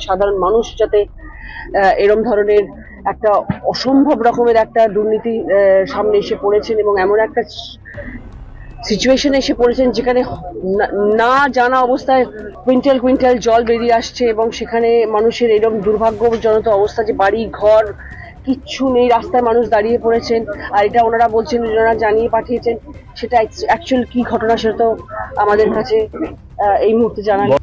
সাধারণ মানুষ যাতে এরম ধরনের একটা অসম্ভব রকমের একটা দুর্নীতি সামনে এসে পড়েছেন এবং এমন একটা সিচুয়েশনে এসে পড়েছেন যেখানে না জানা অবস্থায় কুইন্টাল কুইন্টাল জল বেরিয়ে আসছে এবং সেখানে মানুষের এরকম দুর্ভাগ্যজনক অবস্থা যে বাড়ি ঘর কিচ্ছু নেই, রাস্তায় মানুষ দাঁড়িয়ে পড়েছেন। আর এটা ওনারা বলছেন, ওনারা জানিয়ে পাঠিয়েছেন, সেটা অ্যাকচুয়াল কি ঘটনা সেটা তো আমাদের কাছে এই মুহূর্তে জানা নেই।